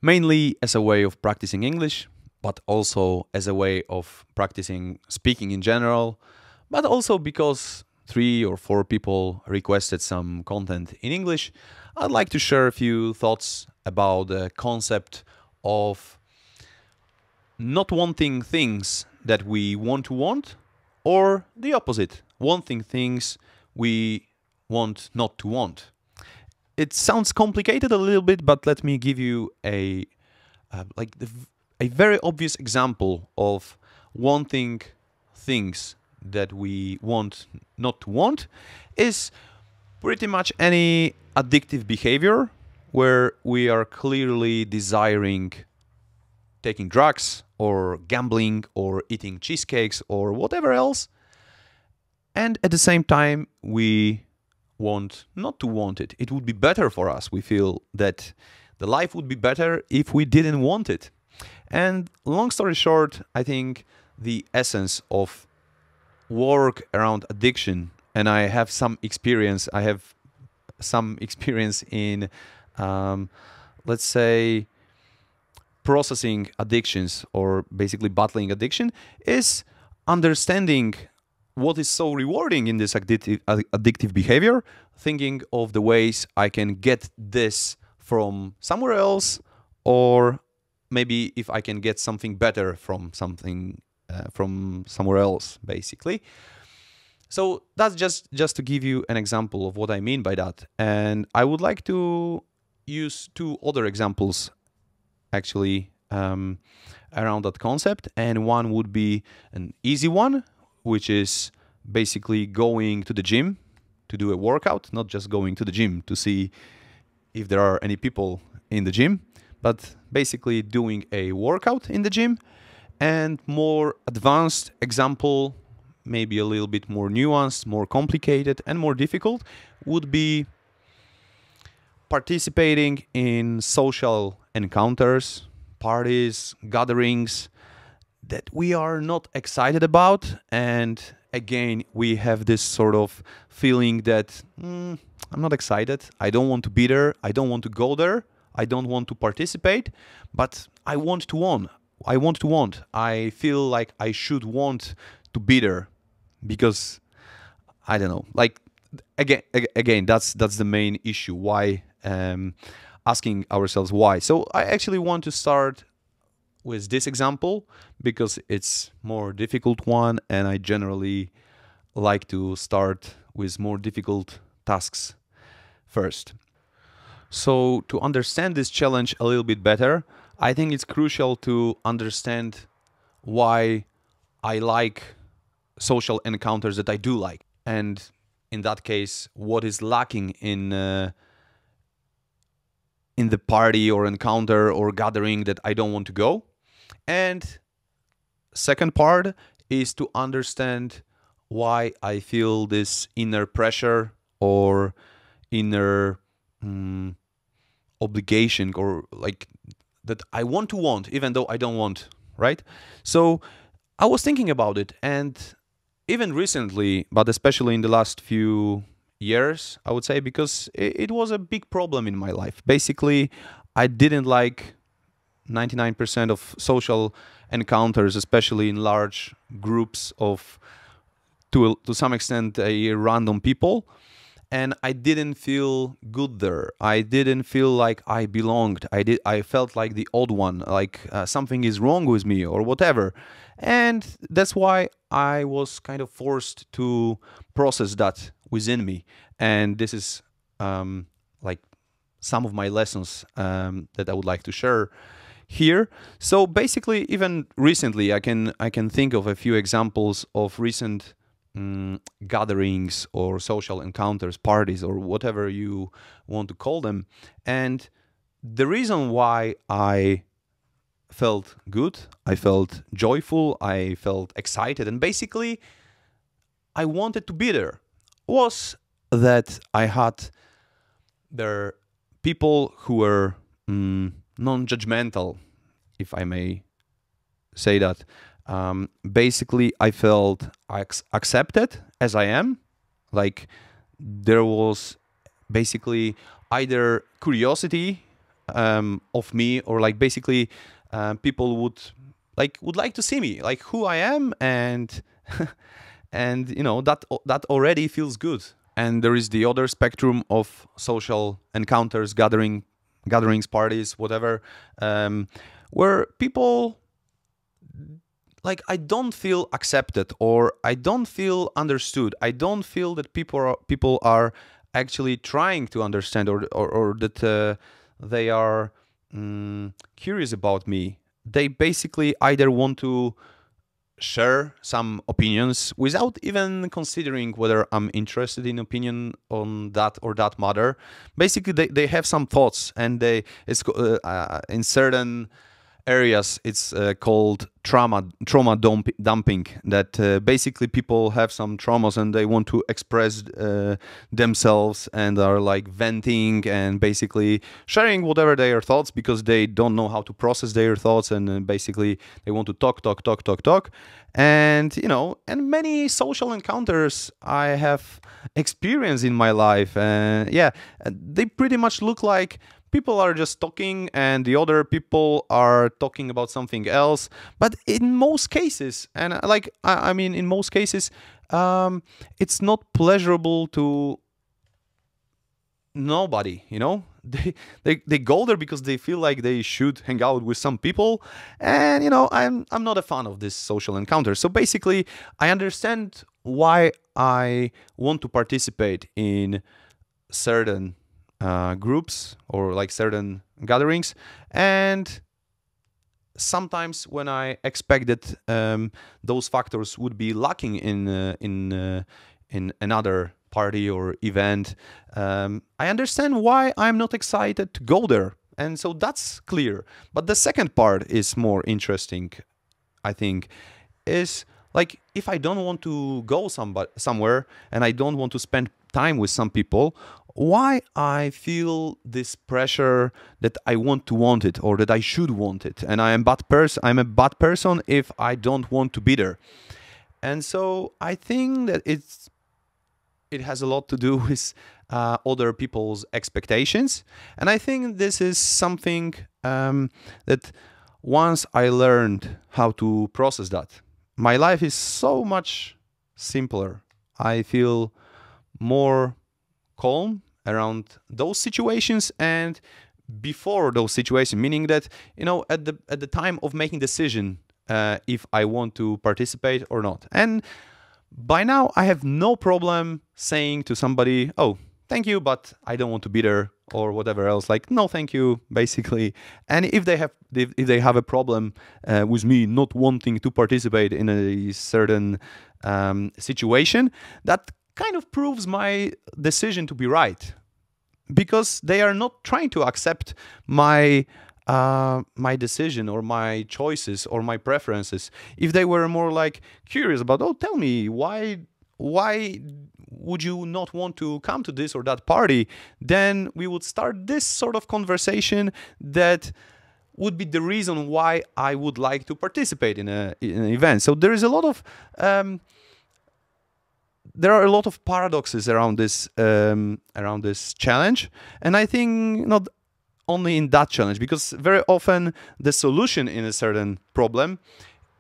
mainly as a way of practicing English, but also as a way of practicing speaking in general, but also because 3 or 4 people requested some content in English. I'd like to share a few thoughts about the concept of not wanting things that we want to want, or the opposite, wanting things we want not to want. It sounds complicated a little bit, but let me give you a very obvious example of wanting things that we want not to want is pretty much any addictive behavior where we are clearly desiring taking drugs or gambling or eating cheesecakes or whatever else, and at the same time we want not to want it. It would be better for us. We feel that the life would be better if we didn't want it. And long story short, I think the essence of work around addiction, and I have some experience in let's say processing addictions or basically battling addiction, is understanding what is so rewarding in this addictive behavior, thinking of the ways I can get this from somewhere else, or maybe if I can get something better from somewhere else, basically. So that's just to give you an example of what I mean by that. And I would like to use 2 other examples actually around that concept. And one would be an easy one, which is basically going to the gym to do a workout, not just going to the gym to see if there are any people in the gym, but basically doing a workout in the gym. And more advanced example, maybe a little bit more nuanced, more complicated and more difficult, would be participating in social encounters, parties, gatherings that we are not excited about. And again, we have this sort of feeling that I'm not excited, I don't want to be there, I don't want to go there, I don't want to participate, but I want to want. I feel like I should want to be there because I don't know. Like again, that's the main issue. Why? Asking ourselves why. So I actually want to start with this example because it's more difficult one, and I generally like to start with more difficult tasks first. So to understand this challenge a little bit better, I think it's crucial to understand why I like social encounters that I do like. And in that case, what is lacking in the party or encounter or gathering that I don't want to go. And second part is to understand why I feel this inner pressure or inner obligation, or like that I want to want even though I don't want, right? So I was thinking about it, and even recently, but especially in the last few years, I would say, because it was a big problem in my life. Basically, I didn't like 99% of social encounters, especially in large groups of, to some extent, random people. And I didn't feel good there. I didn't feel like I belonged. I felt like the odd one, like something is wrong with me or whatever. And that's why I was kind of forced to process that within me. And this is like some of my lessons that I would like to share here. So basically, even recently, I can think of a few examples of recent gatherings or social encounters, parties, or whatever you want to call them. And the reason why I felt good, I felt joyful, I felt excited, and basically I wanted to be there, was that I had there people who were non-judgmental, if I may say that. Basically, I felt accepted as I am. Like there was basically either curiosity of me, or like basically people would like to see me like who I am, and and that already feels good. And there is the other spectrum of social encounters, gatherings, parties, whatever, where people, like, I don't feel accepted, or I don't feel understood. I don't feel that people are actually trying to understand, or that they are curious about me. They basically either want to share some opinions without even considering whether I'm interested in opinion on that or that matter. Basically, they have some thoughts, and in certain areas it's called dumping, that basically people have some traumas and they want to express themselves, and are like venting and basically sharing whatever their thoughts, because they don't know how to process their thoughts, and basically they want to talk. And and many social encounters I have experienced in my life, yeah, they pretty much look like people are just talking and the other people are talking about something else. But in most cases, and I mean in most cases, it's not pleasurable to nobody. They go there because they feel like they should hang out with some people. And I'm not a fan of this social encounter. So basically, I understand why I want to participate in certain groups, or like certain gatherings. And sometimes when I expect that those factors would be lacking in another party or event, I understand why I'm not excited to go there. And so that's clear. But the second part is more interesting, I think, is like, if I don't want to go somewhere, and I don't want to spend time with some people, why I feel this pressure that I want it, or that I should want it, and I'm a bad person if I don't want to be there. And so I think that it has a lot to do with other people's expectations. And I think this is something that once I learned how to process that, my life is so much simpler. I feel more calm around those situations and before those situations, meaning that at the time of making decision, if I want to participate or not. And by now I have no problem saying to somebody, oh, thank you, but I don't want to be there, or whatever else, like, no thank you, basically. And if they have a problem with me not wanting to participate in a certain situation, that kind of proves my decision to be right, because they are not trying to accept my my decision or my choices or my preferences. If they were more like curious about, oh, tell me why would you not want to come to this or that party, then we would start this sort of conversation that would be the reason why I would like to participate in an event. So there are a lot of paradoxes around this challenge, and I think not only in that challenge, because very often the solution in a certain problem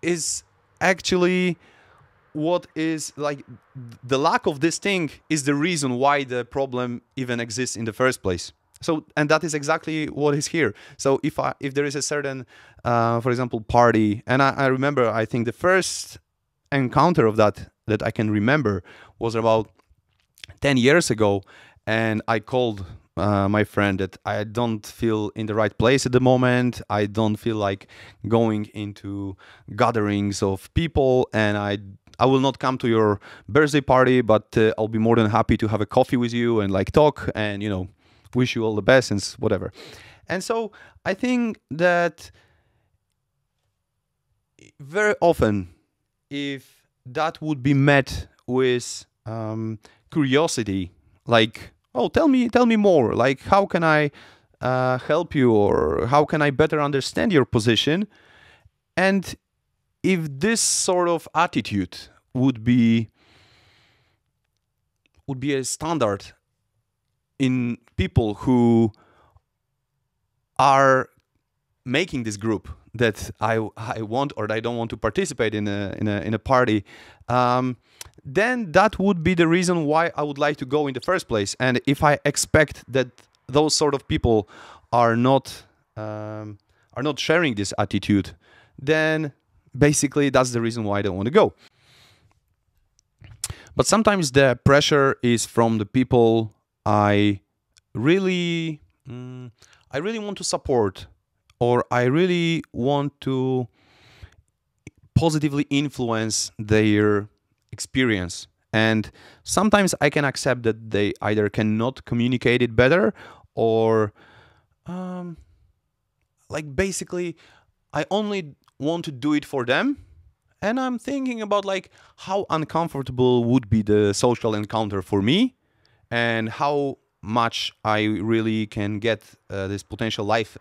is actually what is like the lack of this thing is the reason why the problem even exists in the first place. So, and that is exactly what is here. So if there is a certain, for example, party, and I remember, I think the first encounter of that I can remember was about 10 years ago, and I called my friend that I don't feel in the right place at the moment. I don't feel like going into gatherings of people, and I will not come to your birthday party, but I'll be more than happy to have a coffee with you and like talk and wish you all the best and whatever. And so I think that very often, if that would be met with curiosity, like, oh, tell me more, like, how can I help you, or how can I better understand your position? And if this sort of attitude would be a standard in people who are making this group that I want or I don't want to participate in a party, then that would be the reason why I would like to go in the first place. And if I expect that those sort of people are not sharing this attitude, then basically that's the reason why I don't want to go. But sometimes the pressure is from the people I really, I really want to support, or I really want to positively influence their experience. And sometimes I can accept that they either cannot communicate it better, or like basically I only want to do it for them. And I'm thinking about like how uncomfortable would be the social encounter for me, and how much I really can get this potential life,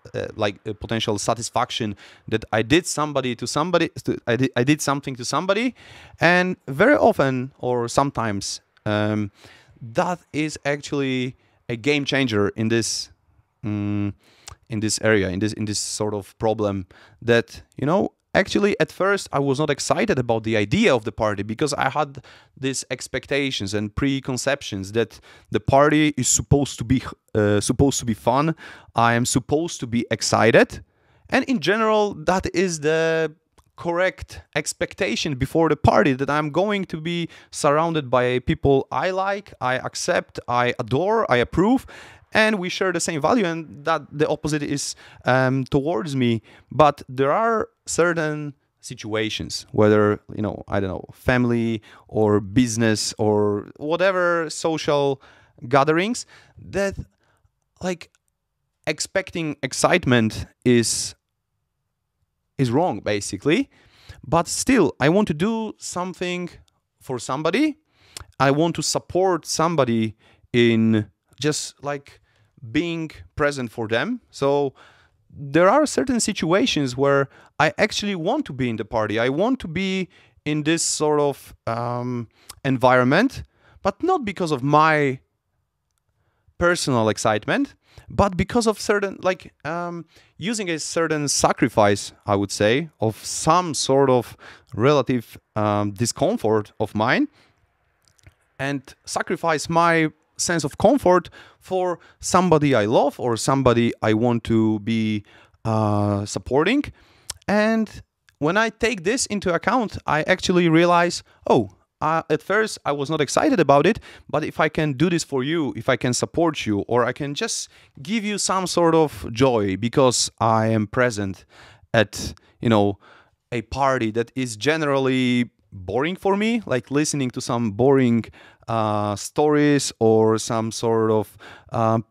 potential satisfaction that I did somebody to somebody. I did something to somebody, and very often or sometimes that is actually a game changer in this area, in this sort of problem. That, you know, actually at first I was not excited about the idea of the party, because I had these expectations and preconceptions that the party is supposed to be fun. I am supposed to be excited, and in general that is the correct expectation before the party, that I'm going to be surrounded by people I like, I accept, I adore, I approve, and we share the same value, and that the opposite is towards me. But there are certain situations, whether, you know, I don't know, family or business or whatever social gatherings, that like expecting excitement is wrong basically. But still I want to do something for somebody. I want to support somebody in just like being present for them. So there are certain situations where I actually want to be in the party. I want to be in this sort of environment, but not because of my personal excitement, but because of certain, like using a certain sacrifice, I would say, of some sort of relative discomfort of mine, and sacrifice my sense of comfort for somebody I love or somebody I want to be supporting. And when I take this into account, I actually realize, at first I was not excited about it, but if I can do this for you, if I can support you, or I can just give you some sort of joy because I am present at, you know, a party that is generally boring for me, like listening to some boring stories or some sort of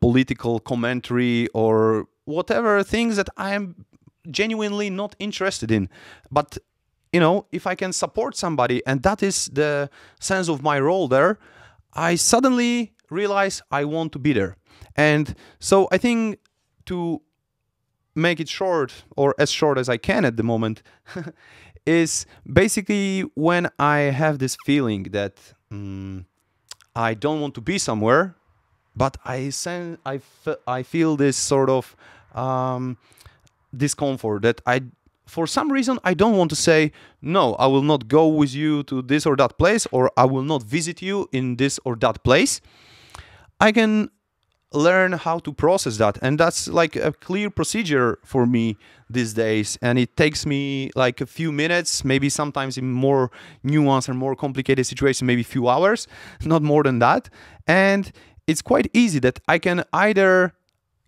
political commentary or whatever things that I am genuinely not interested in. But, you know, if I can support somebody, and that is the sense of my role there, I suddenly realize I want to be there. And so I think, to make it short, or as short as I can at the moment, is basically when I have this feeling that I don't want to be somewhere, but I feel this sort of discomfort, that for some reason I don't want to say, no, I will not go with you to this or that place, or I will not visit you in this or that place. I can learn how to process that, and that's like a clear procedure for me these days, and it takes me like a few minutes, maybe sometimes in more nuanced and more complicated situations, maybe a few hours, not more than that. And it's quite easy that I can either,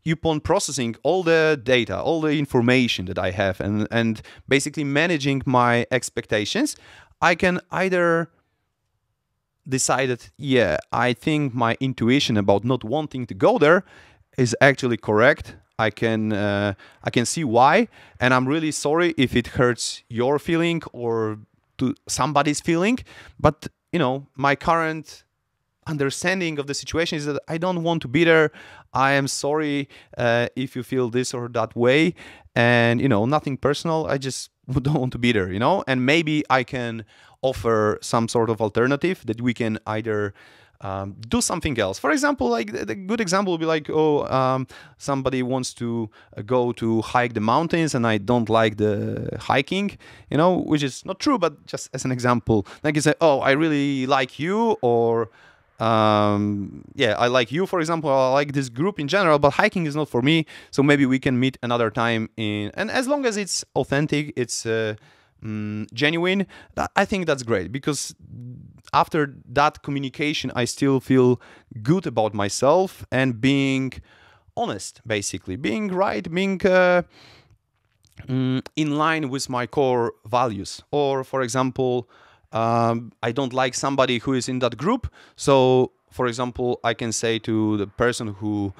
upon processing all the data, all the information that I have, and basically managing my expectations, I can either decided, yeah, I think my intuition about not wanting to go there is actually correct. I can see why, and I'm really sorry if it hurts your feeling or to somebody's feeling. But, you know, my current understanding of the situation is that I don't want to be there. I am sorry if you feel this or that way, and, you know, nothing personal. I just don't want to be there, you know. And maybe I can offer some sort of alternative, that we can either do something else. For example, like the good example would be like, oh, somebody wants to go to hike the mountains, and I don't like the hiking, which is not true, but just as an example, like you say, oh, I really like you, or yeah, I like you, for example, or I like this group in general, but hiking is not for me. So maybe we can meet another time and as long as it's authentic, it's genuine, I think that's great, because after that communication, I still feel good about myself and being honest, basically, being right, being in line with my core values. Or, for example, I don't like somebody who is in that group. So, for example, I can say to the person who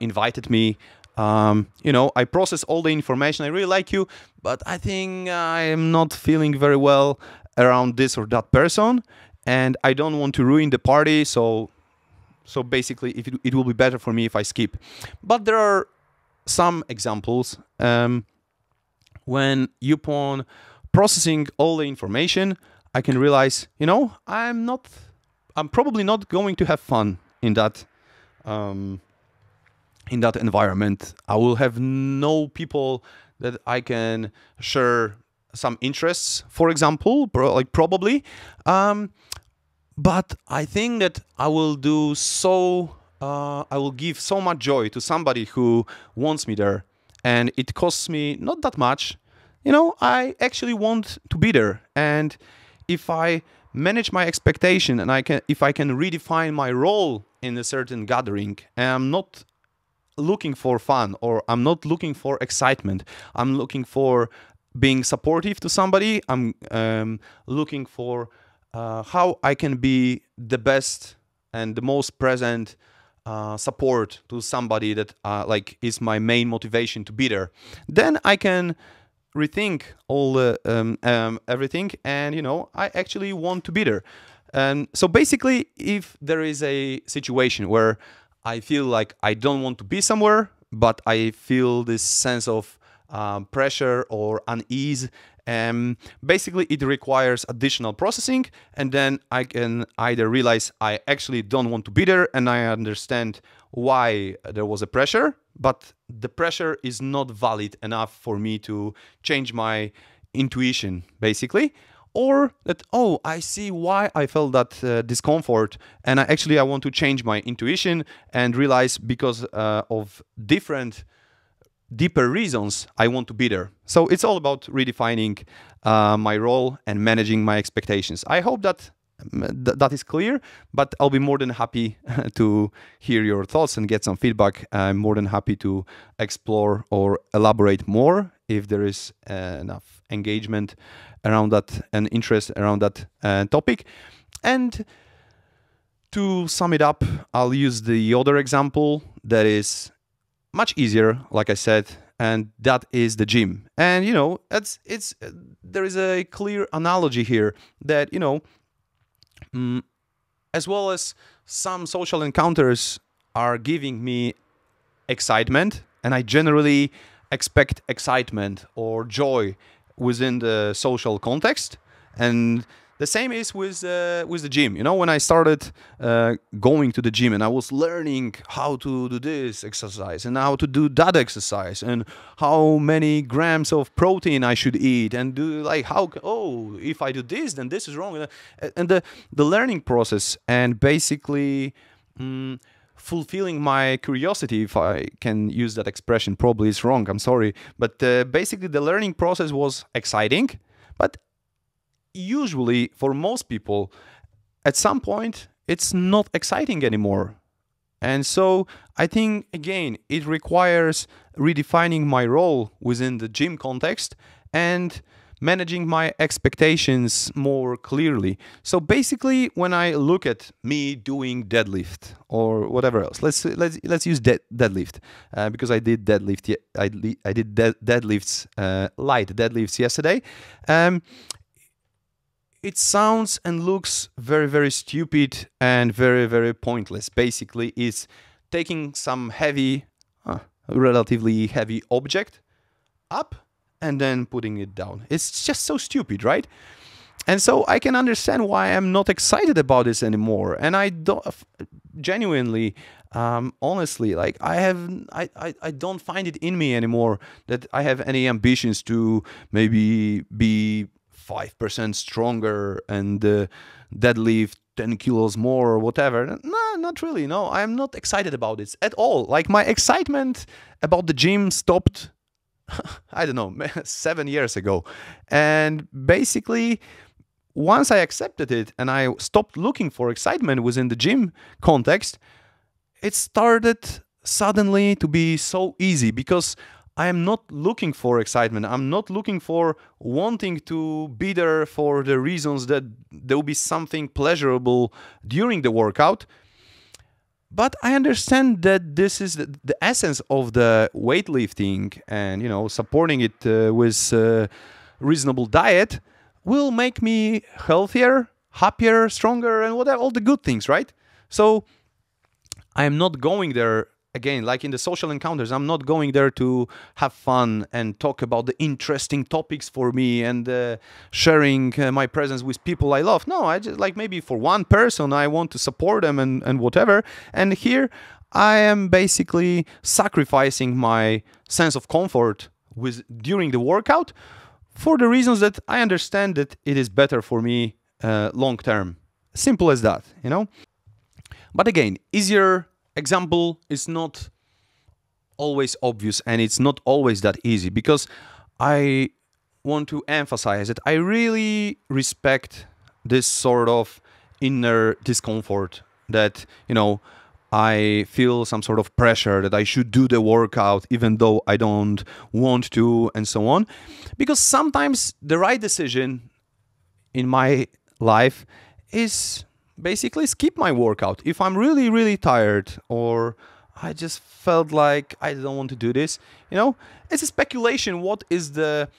invited me, I process all the information. I really like you, but I think I am not feeling very well around this or that person, and I don't want to ruin the party. So basically, it will be better for me if I skip. But there are some examples when upon processing all the information, I can realize, I'm probably not going to have fun in that environment. I will have no people that I can share some interests, for example, probably. But I think that I will I will give so much joy to somebody who wants me there, and it costs me not that much. I actually want to be there, and if I manage my expectation and if I can redefine my role in a certain gathering, and I'm not looking for fun, or I'm not looking for excitement, I'm looking for being supportive to somebody, I'm looking for how I can be the best and the most present support to somebody that is my main motivation to be there, then I can rethink all everything, and I actually want to be there. And so basically, if there is a situation where I feel like I don't want to be somewhere, but I feel this sense of pressure or unease, basically it requires additional processing, and then I can either realize I actually don't want to be there, and I understand why there was a pressure, but the pressure is not valid enough for me to change my intuition, basically. Or that, oh, I see why I felt that discomfort, and I want to change my intuition and realize because of deeper reasons I want to be there. So it's all about redefining my role and managing my expectations. I hope that that is clear, but I'll be more than happy to hear your thoughts and get some feedback. I'm more than happy to explore or elaborate more if there is enough engagement around that and interest around that topic. And to sum it up, I'll use the other example that is much easier, like I said, and that is the gym. And there is a clear analogy here that as well as some social encounters are giving me excitement, and I generally expect excitement or joy within the social context, and the same is with the gym. When I started going to the gym and I was learning how to do this exercise and how to do that exercise and how many grams of protein I should eat and do if I do this, then this is wrong. And the learning process and basically fulfilling my curiosity, if I can use that expression, probably it's wrong, I'm sorry. But basically the learning process was exciting, but usually for most people at some point it's not exciting anymore. And so I think again it requires redefining my role within the gym context and managing my expectations more clearly. So basically when I look at me doing deadlift or whatever else, let's use deadlift because I did deadlift. I did deadlifts, light deadlifts yesterday. It sounds and looks very, very stupid and very, very pointless. Basically, it's taking some relatively heavy object up and then putting it down. It's just so stupid, right? And so I can understand why I'm not excited about this anymore. And I don't genuinely, honestly, like I don't find it in me anymore that I have any ambitions to maybe be 5% stronger and deadlift 10 kilos more or whatever. No, not really. No, I'm not excited about this at all. Like my excitement about the gym stopped, I don't know, 7 years ago. And basically, once I accepted it and I stopped looking for excitement within the gym context, it started suddenly to be so easy because I am not looking for excitement. I'm not looking for wanting to be there for the reasons that there will be something pleasurable during the workout. But I understand that this is the essence of the weightlifting, and supporting it with reasonable diet will make me healthier, happier, stronger, and whatever, all the good things, right? So I am not going there, again, like in the social encounters, I'm not going there to have fun and talk about the interesting topics for me and sharing my presence with people I love. No, I just, like, maybe for one person I want to support them and whatever. And here I am basically sacrificing my sense of comfort during the workout for the reasons that I understand that it is better for me long term. Simple as that, But again, easier example is not always obvious, and it's not always that easy, because I want to emphasize that I really respect this sort of inner discomfort that, I feel some sort of pressure that I should do the workout even though I don't want to, and so on. Because sometimes the right decision in my life is basically skip my workout. If I'm really, really tired, or I just felt like I don't want to do this, it's a speculation what is the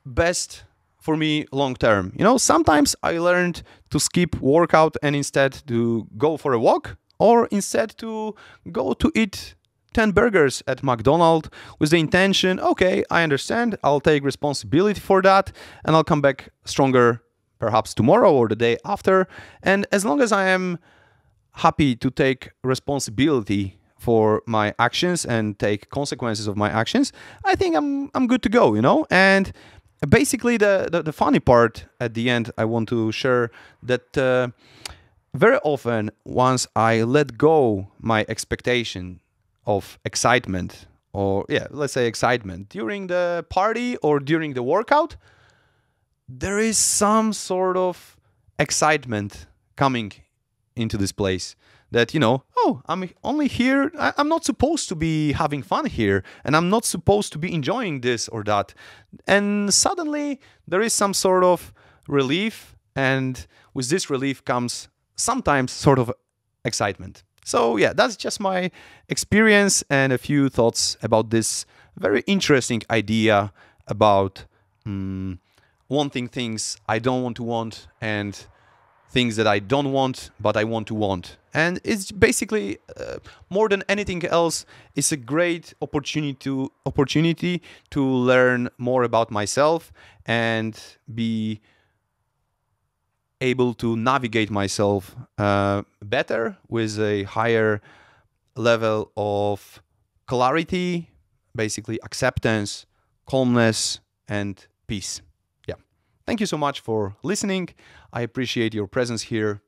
best for me long term. Sometimes I learned to skip workout and instead to go for a walk, or instead to go to eat 10 burgers at McDonald's with the intention, okay, I understand, I'll take responsibility for that, and I'll come back stronger perhaps tomorrow or the day after. And as long as I am happy to take responsibility for my actions and take consequences of my actions, I think I'm good to go, And basically the funny part at the end, I want to share that very often, once I let go my expectation of excitement, or let's say excitement during the party or during the workout, there is some sort of excitement coming into this place that, oh, I'm only here, I'm not supposed to be having fun here, and I'm not supposed to be enjoying this or that. And suddenly there is some sort of relief, and with this relief comes sometimes sort of excitement. So that's just my experience and a few thoughts about this very interesting idea about wanting things I don't want to want, and things that I don't want but I want to want. And it's basically more than anything else, it's a great opportunity to learn more about myself and be able to navigate myself better with a higher level of clarity, basically acceptance, calmness, and peace. Thank you so much for listening. I appreciate your presence here.